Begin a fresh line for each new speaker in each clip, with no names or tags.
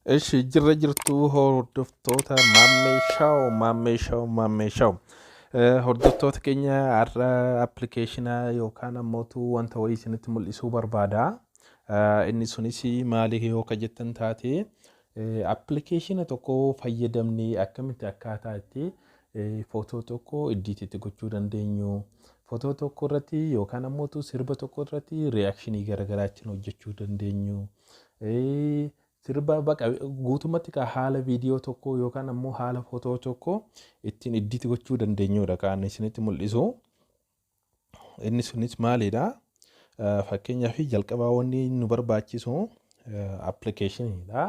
Ishi jirra jirtu hordoftoota maammeeshaw. Hordoftoota keenya har'a appilikeeshinaa yookaan ammootu wanta wayii isinitti mul'isuu barbaada. Inni sunis maali yoo ka jettan taate appilikeeshina tokko fayyadamnee akkamitti akkaataa itti footoo tokko editiitti gochuu dandeenyu. Footoo tokko irratti yookaan ammootu sirba tokko irratti reakshinii garagaraa ittiin hojjechuu dandeenyu. Sirba baqa guutumatti ka haala viidiyoo tokko yookaan ammoo haala footoo tokko ittiin edit gochuu dandeenyudha kan isinitti mul'isu. Inni sunis maalidha? Fakkeenyaaf jalqabaa wanni nu barbaachisu appilikeeshiniidha.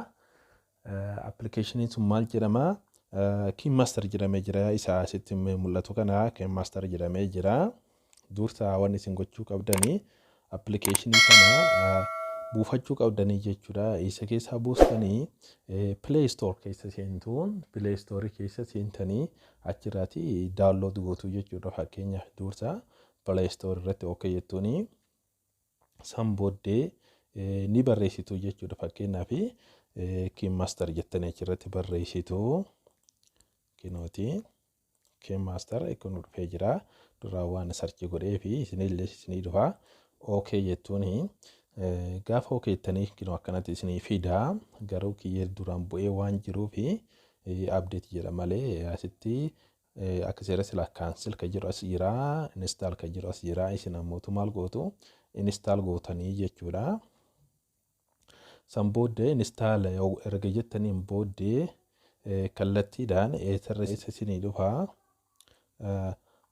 Appilikeeshiniin sun maal jedhama? KiiMaster jedhamee jira. Isa asitti mul'atu kana KiiMaster jedhamee jira. Dursa wanni isin gochuu qabdanii appilikeeshinii kana buufachuu qabdanii jechuudha. Isa keessaa buustanii Play Store keessa seentuun Play Store keessa seentanii achirraati daawunlood gootu jechuudha. Fakkeenyaaf dursa Play Store irratti okay jettuuni san booddee ni barreessitu jechuudha. Fakkeenyaaf KiiMaster jettanii achirratti barreessitu. Kinooti KiiMaster kun dhufee jira. Duraa waan sarchi godhee fi isinillee isinii dhufa. Okay jettuuni gaafa okeettanii kinoo akkanatti isinii fidaa garuu kiyyee duraan bu'ee waan jiruufi update jedha malee asitti akka seera silaa cancel ka jiru as jira install ka jiru as jira isin ammootu maal gootu install gootanii jechuudha. San booddee install erga jettaniin booddee kallattiidhaan eessarra isinii dhufa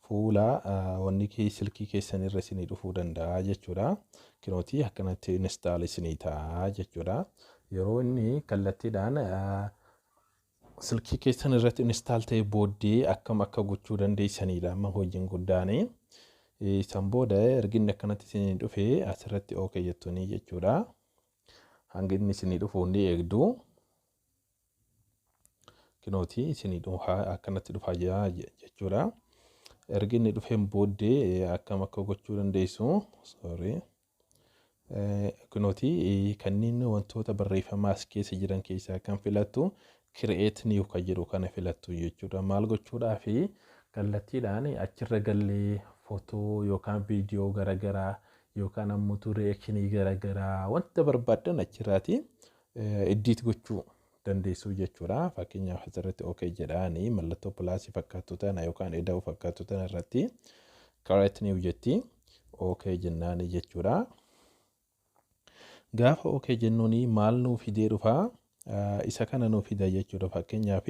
fuula wanni silkii keessan irra isinii dhufuu danda'a jechuudha. Kinooti akkanatti install isinii ta'a jechuudha. Yeroo inni kallattiidhaan silkii keessan irratti install ta'e booddee akkam akka gochuu dandeessanidha amma hojiin guddaani. San booda erginni akkanatti isinii dhufe asirratti okay jettuuni jechuudha. Hanga inni isinii dhufu hundi eegdu. Kinooti isinii dhufa akkanatti dhufa jechuudha. Erginni dhufeen booddee akkam akka gochuu dandeessu. Kinooti kanneen wantoota barreeffamaas keessa jiran keessaa kan filattu create new ka jedhu kana filattu jechuudha. Maal gochuudhaaf kallattiidhaan achirra gallee footoo yookaan viidiyoo garagaraa yookaan ammoo reakshinii garagaraa wanta barbaadan achirraati edit gochuu dandeessu jechuudha. Fakkeenyaaf asirratti okay jedhaanii mallattoo pilaasii fakkaatu tana yookaan eda'uu fakkaatu tana irratti create new jetti okay jennaani jechuudha. Gaafa okay jennuuni maal nuu fidee dhufa isa kana nuu fida jechuudha. Fakkeenyaaf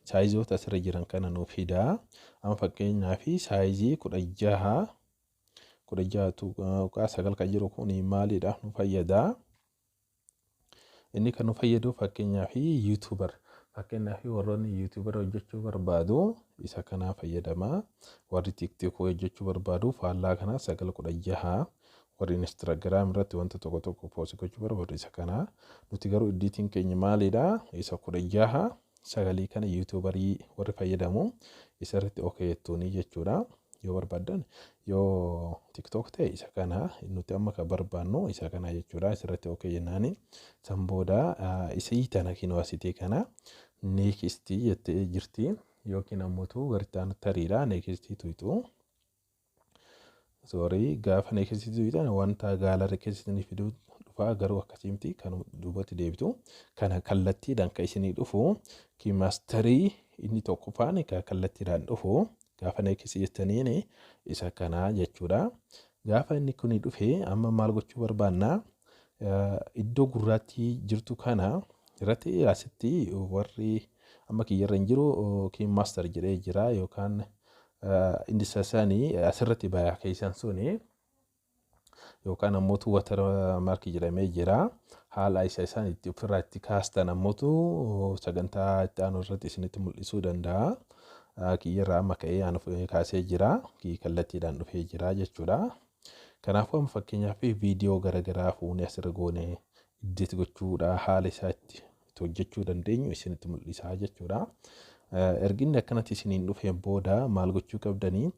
saayizoota asirra jiran kana nuu fida. Amma fakkeenyaaf saayizii 16 9 kan jiru kun maalidha nu fayyada. Inni kan nu fayyadu fakkeenyaaf YouTuber. Fakkeenyaaf warroonni YouTuber hojjechuu barbaadu isa kana fayyadama. Warri TikTok hojjechuu barbaadu faallaa kana 916 warri Instagram irratti wanta tokko post gochuu barbaadu isa kana. Nuti garuu editing keenya maalidha isa 16 sagalii kana YouTuberii warri fayyadamu isa irratti okay jettuuni jechuudha. Yoo barbaadan yoo TikTok ta'e isa kana nuti amma ka barbaannu isa kana jechuudha. Isirratti okay jennaani san booda isii tana kinoo asitii kana next jettee jirti yookiin ammoo gartaan tariidha next tuitu. Gaafa next tuitu wanta gaalarri keessatti fiduu dhufa garuu akkasitti kan duubatti deebitu kana kallattiidhaan kan isinii dhufu KiiMasterii inni tokkoffaan kallattiidhaan dhufu. Gaafa next jettaniin isa kana jechuudha. Gaafa inni kuni dhufe amma maal gochuu barbaanna iddoo gurraatti jirtu kana irratti asitti warri amma kiyyarra hin jiru KiiMaster jedhee jira yookaan inni sasaanii asirratti bayaa keessan suni yookaan ammootu watermark jedhamee jira. Haala isa isaan itti ofirraa itti kaastan ammootu sagantaa itti aanu irratti isinitti mul'isuu danda'a. Kiyyarraa amma ka'ee aanu kaasee jira. Kallattiidhaan dhufee jira jechuudha. Kanaafuu amma fakkeenyaaf viidiyoo garagaraa fuunee asirra goonee edit gochuudha haala isaa itti hojjechuu dandeenyu isinitti mul'isaa jechuudha. Erginni akkanatti isiniin dhufeen booda maal gochuu qabdanii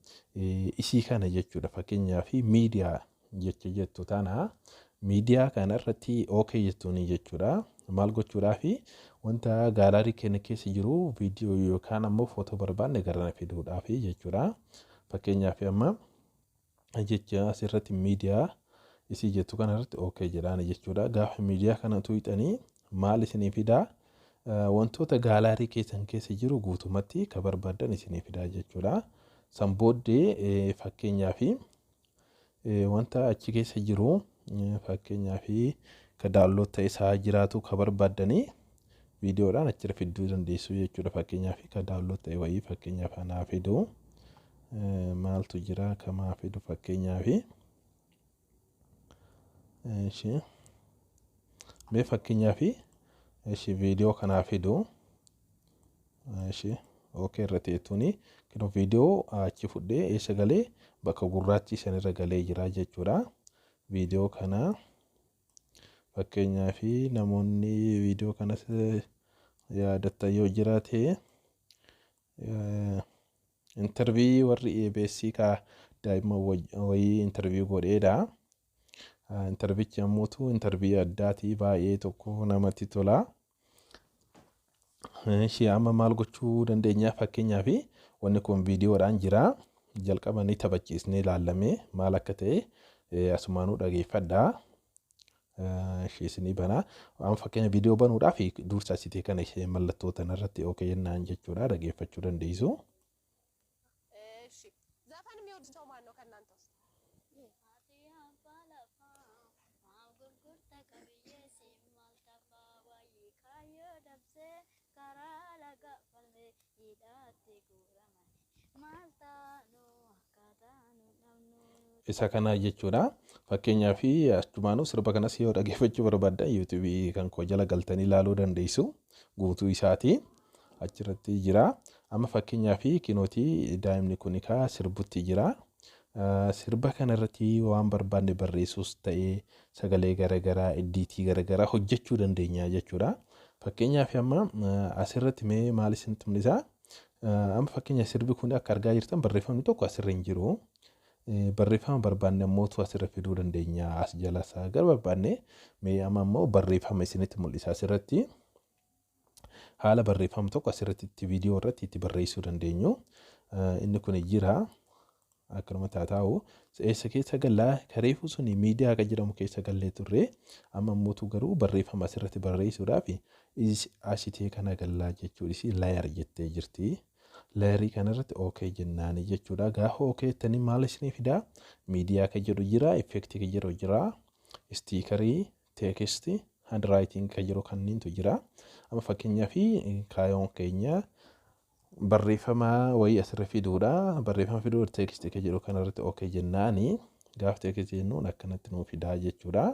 isii kana jechuudha. Fakkeenyaaf miidiyaa jecha jettu tana miidiyaa kanarratti okay jettuuni jechuudha. Maal gochuudhaafi wanta gaalaarii keenya keessa jiru viidiyoo yookaan ammoo footoo barbaanne gara fiduudhaafi jechuudha. Fakkeenyaaf amma jecha asirratti miidiyaa isii jettu kanarratti okay jedhaan jechuudha. Gaafa miidiyaa kana tuuxanii maal isinii fidaa? Wantoota gaalaarii keessan keessa jiru guutumatti ka barbaadan isinii fidaa jechuudha. San booddee fakkeenyaaf wanta achi keessa jiru fakkeenyaaf ka daawunlood ta'e isaa jiraatu ka barbaadanii viidiyoodhaan achirra fiduu dandeessu jechuudha. Fakkeenyaaf ka daawunlood ta'e wayii fakkeenyaaf anaa fiduu maaltu jira kamaa fidu fakkeenyaaf mee fakkeenyaaf viidiyoo kanaa fidu okay irra teettuuni kino viidiyoo achi fudhee eessa galee bakka gurraachi sanirra galee jira jechuudha. Viidiyoo kana fakkeenyaaf namoonni viidiyoo kanas yaadatan yoo jiraate intervii warri EBS ka daa'ima wayii intervii godheedha. Intervichi ammoo intervii addaatii baay'ee tokko namatti tola. Amma maal gochuu dandeenya fakkeenyaaf wanni kun viidiyoodhaan jira. Jalqabanii taphachiisnee ilaallamee maal akka ta'e asumaanuu dhageeffadhaa. Isinii banaa. Amma fakkeenya viidiyoo banuudhaaf dursa asitee kana ishee mallattoo tanarratti okay jennaan jechuudha. Dhageeffachuu dandeessu. Isa kana jechuudha. Fakkeenyaaf achumaanuu sirba kanas yoo dhageeffachuu barbaadan YouTube kan koo jala galtanii ilaaluu dandeessu. Guutuu isaati achirratti jira. Amma fakkeenyaaf kinootii daa'imni kun ka sirbutti jira. Sirba kanarratti waan barbaanne barreessuus ta'ee sagalee garaagaraa ediitii garaagaraa hojjechuu dandeenya jechuudha. Fakkeenyaaf amma asirratti mee maal isinitti mul'isa? Amma fakkeenya sirbi kun akka argaa jirtan barreeffamni tokko asirra hin jiru. Barreeffama barbaanne ammoo asirra fiduu dandeenya as jala isaa gara barbaanne mee amma ammoo barreeffama isinitti mul'isa asirratti. Haala barreeffama tokko asirratti viidiyoo irratti itti barreessuu dandeenyu. Inni kun jira. Akkanuma taa'u eessa keessa gallaa kareefu suni miidiyaa akka jedhamu keessa gallee turre amma ammoo garuu barreeffama asirratti barreessuudhaaf asitee kana gallaa jechuudha. Laayar jettee jirti. Laayarii kanarratti okay jennaani jechuudha. Gaafa okay jettanii maal isinii fidaa? Miidiyaa akka jedhu jira, effektii akka jedhu jira, stiikarii, teekistii, handwriting akka jedhu kanniintu jira. Amma fakkeenyaaf kaayoon keenya barreeffama wayii asirra fiduudha. Barreeffama fiduu teekistii akka jedhu kanarratti okay jennaani. Gaafa teekistii jennuun akkanatti nuu fidaa jechuudha.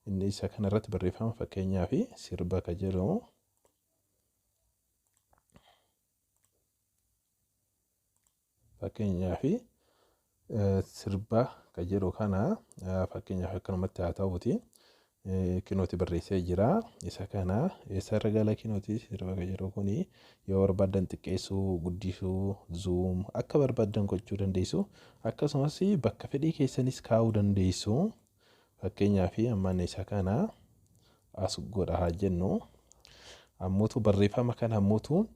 Inni isa kanarratti barreeffama fakkeenyaaf sirba akka jedhu fakkeenyaaf sirba akka jedhu kana fakkeenyaaf akkanumatti haa ta'uuti. Kinooti barreessee jira. Isa kana eessarra gala kinooti sirba akka jedhu kuni yoo barbaadan xiqqeessuu, guddisuu, zoom akka barbaadan gochuu dandeessu. Akkasumas bakka fedhii keessanis kaa'uu dandeessu. Fakkeenyaaf ammaan isa kana as godha haa jennu. Ammootu barreeffama kana ammootu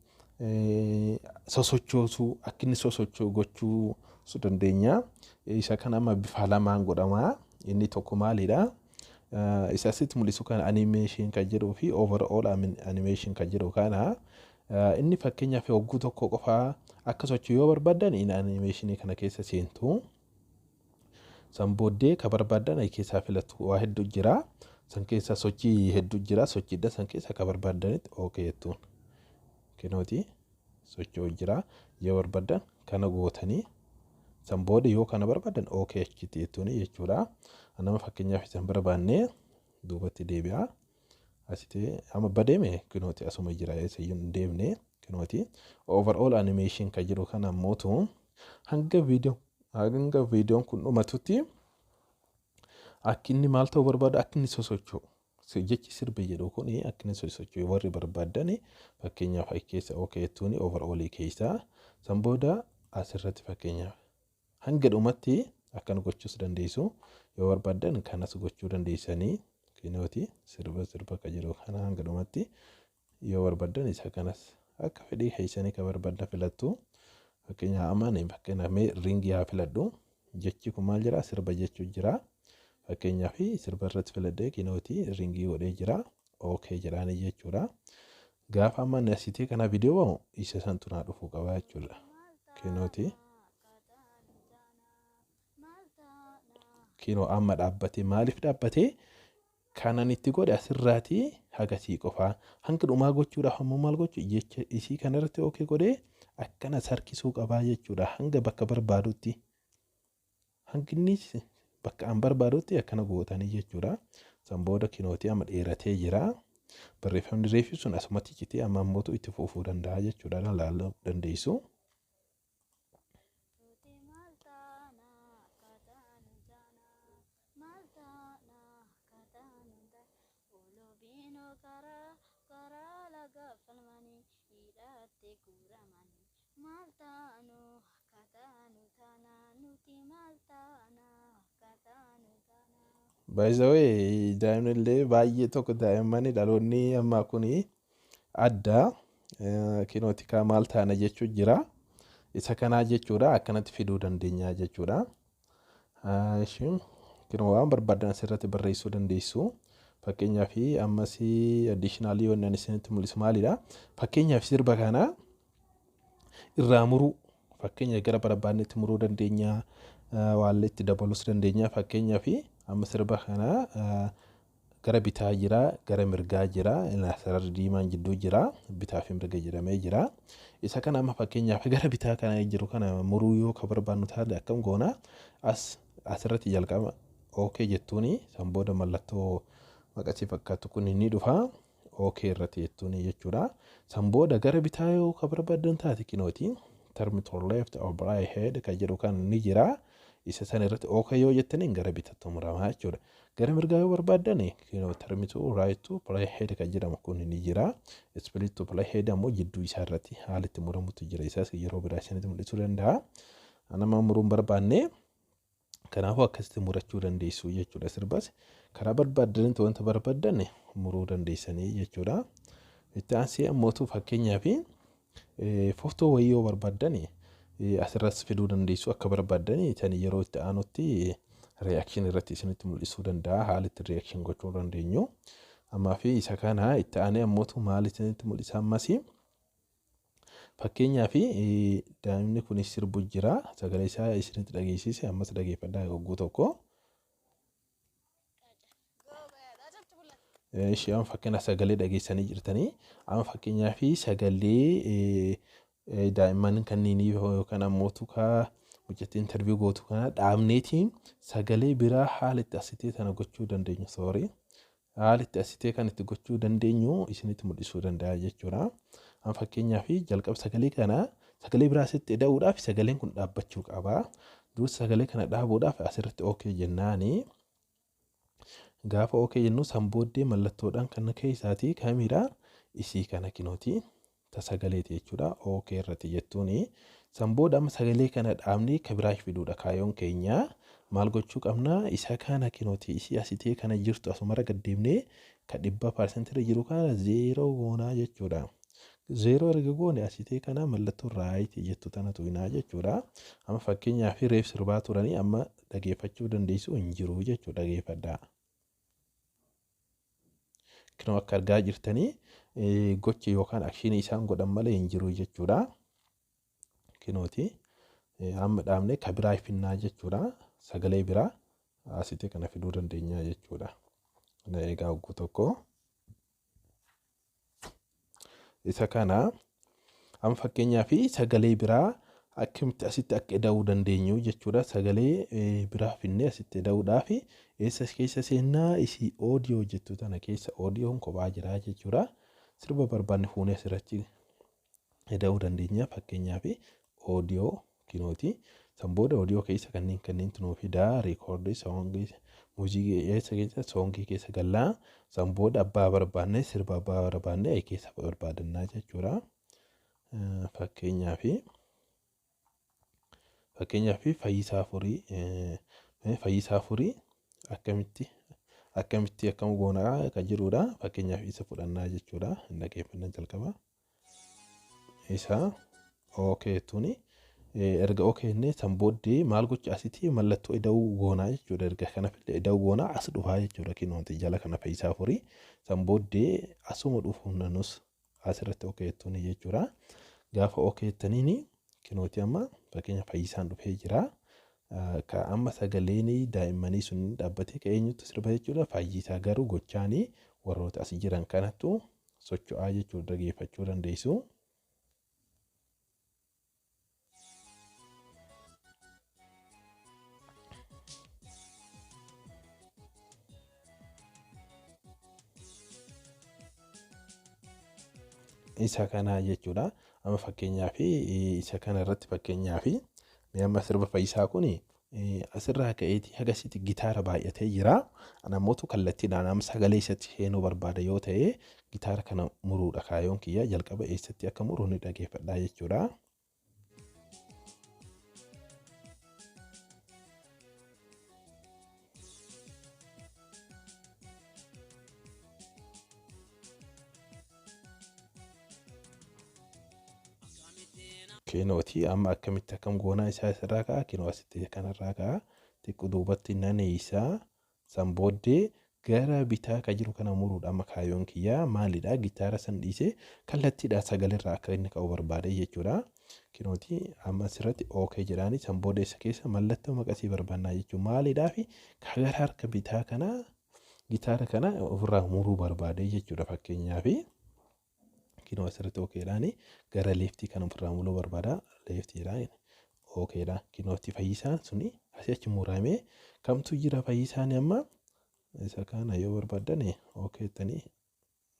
sosochoosuu akka inni sosochoo gochuu dandeenya. Isa kana amma bifa lamaan godhama. Inni tokko maalidha? Isa asitti mul'isu kan animation kan jedhuu fi overall animation kan jedhu kana inni fakkeenyaaf hogguu tokko qofaa akka socho'u yoo barbaadan inni animation kana keessa seentu. San booddee ka barbaadan keessaa filatu waa hedduu jira. San keessa sochii hedduu jira. Sochiidha san keessa ka barbaadanitti okay jettuun. Kinooti socho'u jira. Yoo barbaadan kana gootanii san booda yoo kana barbaadan okay achitti jettuun jechuudha. Nama fakkeenyaaf isan barbaanne duubatti deebi'a. Asitee amma badeeme kinooti asuma jira eessayyuun deemne kinooti. Overall animation kan jedhu kana ammootu hanga viidiyoon kun dhumatutti akka inni maal ta'uu barbaadu akka inni sosocho'u. Jechi sirba jedhu kun akka inni sosocho'u warri barbaadan fakkeenyaaf keessa okay jettuun overall keessa san booda asirratti fakkeenyaaf hanga dhumatti akkan gochuus dandeessu. yoo barbaadan kanas gochuu dandeessanii kinooti sirba ka jiru kana hanga dhumatti yoo barbaadan isa kanas akka fedhii keessanii ka barbaadan filattu. Fakkeenyaaf amma fakkeenyaaf ringii haa filadhu jechi kun maal jira sirba jechuu jira. Fakkeenyaaf sirba irratti filadhee kinooti ringii godhee jira okay jedhaanii jechuudha. Gaafa amma asitti kana viidiyoo isa santu naa dhufuu qaba jechuudha. Kinooti kinoo amma dhaabbatee maaliif dhaabbatee kanan itti godhe asirraatii hagasii qofaa hanga dhumaa gochuudhaaf ammoo maal gochuu jecha isii kanarratti okay godhee akkana sarkisuu qabaa jechuudha. Hanga bakka barbaadutti hanginni bakka an barbaadutti akkana gootanii jechuudha. San booda kinooti amma dheeratee jira. Barreeffamni reeffi sun asumatti citee amma ammootu itti fufuu danda'a jechuudha. Laaluu dandeessu. By the way, daa'imnillee baay'ee tokko daa'immanii dhaloonni ammaa kuni adda kinooti kaa maal taana jechuu jira. Isa kanaa jechuudha akkanatti fiduu dandeenya jechuudha. Kinoo waan barbaadan asirratti barreessuu dandeessu. Fakkeenyaaf ammas additionally waan ani isinitti mul'isu maalidha? Fakkeenyaaf sirba kana irraa muruu fakkeenya gara barbaadnetti muruu dandeenya. Waan itti dabalus dandeenya. Fakkeenyaaf amma sirba kana gara bitaa jira gara mirgaa jira sararri diimaan jidduu jira bitaa fi mirga jedhamee jira. Isa kana amma fakkeenyaaf gara bitaa kana jiru kana muruu yoo ka barbaadnu taate akkam goona asirratti jalqaba okay jettuuni san booda mallattoo maqasii fakkaatu kun ni dhufa okay irratti jettuuni jechuudha. San booda gara bitaa yoo ka barbaadan taate kinooti turn to left or right head ka jedhu kan ni jira. Isa sana irratti okay yoo jettaniin gara bitaatti muramaa jechuudha. Gara mirgaa yoo barbaadan kinoo turn to right to play head ka jedhamu kun ni jira. Split to play head ammoo jidduu isaa irratti haalitti muramutu jira. Isaas yeroo biraa isinitti mul'isuu danda'a. Anama muruun barbaanne kanaafuu akkasitti murachuu dandeessu jechuudha. Sirbas karaa barbaadanitti wanta barbaadan muruu dandeessanii jechuudha. Itti aansee ammootu fakkeenyaaf footoo wayii yoo barbaadan asirratti fiduu dandeessu akka barbaadan tan yeroo itti aanutti reaction irratti isinitti mul'isuu danda'a. Haalitti reaction gochuu dandeenyu. Ammaa fi isa kana itti aanee ammootu maal isinitti mul'isa ammas fakkeenyaaf daa'imni kun sirbu jira sagalee isaa isinitti dhageessise ammas dhageeffadhaa yogguu tokko. Isheen fakkeenya sagalee dhageessanii jirtanii amma fakkeenyaaf sagalee daa'imman kanneen yookaan ammootu kaa hojjetti interview gootu kana dhaabneetiin sagalee biraa haalitti asitee kana gochuu dandeenyu. Haalitti asitee kan itti gochuu dandeenyu isinitti mul'isuu danda'a jechuudha. Amma fakkeenyaaf jalqaba sagalee kana sagalee biraa asitti dha'uudhaaf sagaleen kun dhaabbachuu qaba. Dursa sagalee kana dhaabuudhaaf asirratti okay jennaani. Gaafa okay jennu san booddee mallattoodhaan kan keessaatii kaamiidha isii kana kinooti ta sagaleeti jechuudha. Okay irratti jettuuni san booda amma sagalee kana dhaabnee ka biraa fiduudha kaayoon keenya. Maal gochuu qabna isa kana kinooti isii asitee kana jirtu asumara gaddeemnee ka 100% jiru kana 0 goonaa jechuudha. 0 erga goone asitee kana mallattoo right jettu tanatu hinaa jechuudha. Amma fakkeenyaaf reef sirbaa turanii amma dhageeffachuu dandeessu hin jiru jechuudha. Dhageeffadhaa. Kinoo akka argaa jirtanii gochi yookaan akshinii isaan godhan malee hin jiru jechuudha. Kinooti amma dhaabnee ka biraa finnaa jechuudha. Sagalee biraa asitee kana fiduu dandeenya jechuudha. Egaa hogguu tokko isa kana amma fakkeenyaaf sagalee biraa akkamitti asitti akka dha'uu dandeenyu jechuudha. Sagalee biraa finnee asitti dha'uudhaaf eessa keessa seenaa isii audio jettu tana keessa audioon kophaa jira jechuudha. Sirba barbaanne fuunee asirratti dha'uu dandeenya. Fakkeenyaaf audio kinooti. San booda audio keessa kanneen tunuu fidaa reekoordii soongii muuziqii keessa soongii keessa gallaa. San booda abbaa barbaanne sirba abbaa barbaanne keessa barbaadannaa jechuudha. Fakkeenyaaf Fayyisaa Furii akkamitti akkam goonaa kan jirudha. Fakkeenyaaf isa fudhannaa jechuudha. Hin dhaggeeffannan jalqaba. Isa tuni erga inni san booddee maal gocha asitti mallattoo ida'uu goonaa jechuudha. Erga kana fillee ida'uu goonaa as dhufaa jechuudha. Kinooti jala kana fayyisaa furii san booddee asuma dhufuun nanus asirratti tuni jechuudha. Gaafa jettaniini kinooti amma fakkeenya fayyisaan dhufee jira. Ka amma sagaleen daa'immanii sun dhaabbatee ka'eenyutti sirba jechuudha. Fayyisaa garuu gochaanii warroota as jiran kanattu socho'aa jechuudha. Dhageeffachuu dandeessu. Isa kana jechuudha. Amma fakkeenyaaf isa kana irratti fakkeenyaaf amma sirba fayyisaa kun asirraa ka'eeti hagasitti gitaara baay'atee jira. Namoota kallattiidhaan amma sagalee isatti seenuu barbaada yoo ta'e gitaara kana muruudha kaayoon kiyya. Jalqaba eessatti akka muru ni dhageeffadhaa jechuudha. Kinooti amma akkamitti akkam goonaa isaa irraa ka'a. Kinoo asitti kanarraa ka'a. Xiqqoo duubatti isaa san booddee gara bitaa kan jiru kana muruudha. Amma kaayoon kiyyaa maalidha? Gitaara san dhiisee kallattiidhaan sagalerraa akka inni ka'u barbaade jechuudha. Kinooti amma asirratti jedhaanii san booddee isa keessa mallattoo maqasii barbaannaa jechuudha. Maalidhaa fi gara harka bitaa kana gitaara kana ofirraa muruu barbaade jechuudha. Fakkeenyaaf kinoo asirratti jedhaanii gara leeftii kan ofirraa muluu barbaada. Leeftiidhaan dha. Kinootti fayyisaan suni asii achi muramee kamtu jira fayyisaan amma isa kana yoo barbaadan jettanii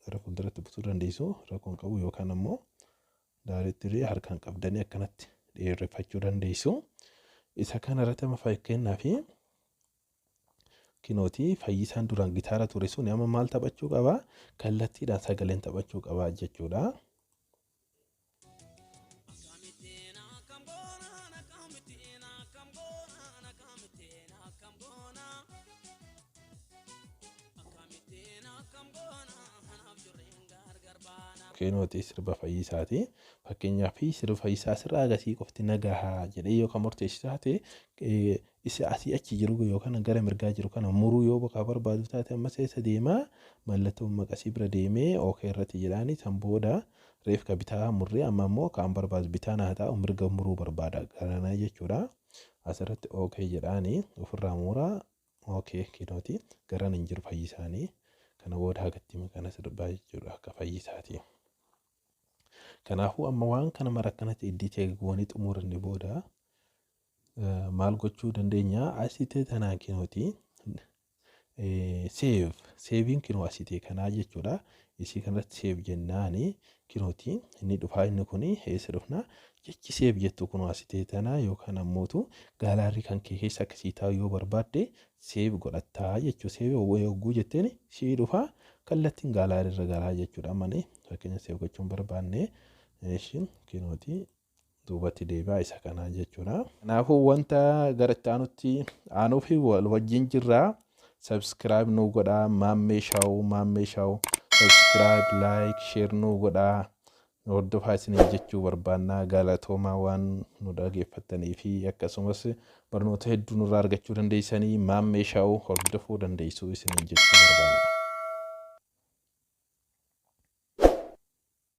gara fuulduratti butuu dandeessu. Rakkoon qabu yookaan ammoo daarettirii harkaan qabdanii akkanatti dheereffachuu dandeessu. Isa kana irratti amma fakkeenyaaf kinooti fayyisaan duraan gitaara ture sun amma maal taphachuu qaba? Kallattiidhaan sagaleen taphachuu qaba jechuudha. Kinooti sirba fayyisaati. Fakkeenyaaf sirba fayyisaa sirraa agasii qofti nagahaa jedhee yookaan murteessisaa ta'e isa asii achi jiru yookaan gara mirgaa jiru kana muruu yoo bakka barbaadu taate amma seessa deemaa mallattoo maqasii bira deemee irratti jedhaanii san booda reef ka bitaa murree amma immoo kan barbaadu bitaa naa ta'u mirga muruu barbaada garanaa jechuudha. Asirratti jedhaanii ofirraa muraa kinooti garan hin jiru fayyisaanii kana booda hagatti kana sirbaa jechuudha akka fayyisaati. Kanaafuu amma waan kana mara akkanatti idditee goonii xumuranne booda maal gochuu dandeenya? Asitee tanaa kinooti seeviin kinoo asitee kanaa jechuudha. Isii kanatti seev jennaani kinooti inni dhufaa inni kuni eessa dhufna? Jechi seev jettu kunoo asitee tanaa yookaan ammootu gaalaarii kan kee keessa akkasii taa'u yoo barbaadde seev godhattaa jechuudha. Seev yogguu jetteen sii dhufaa kallattiin gaalaarii irra galaa jechuudha. Amani fakkeenya seev gochuun barbaanne ishiin kinooti duubatti deebi'aa isa kanaa jechuudha. Kanaafuu wanta gara itti aanuu fi wal wajjin jirraa. Subscribe nuu godhaa. Maammee Shaw subscribe, like, share nuu godhaa. Hordofaa isinii jechuu barbaannaa. Galatoomaa waan nu dhaggeeffattanii fi akkasumas barnoota hedduu nurraa argachuu dandeessanii Maammee Shaw hordofuu dandeessuu isinii jechuu barbaanna.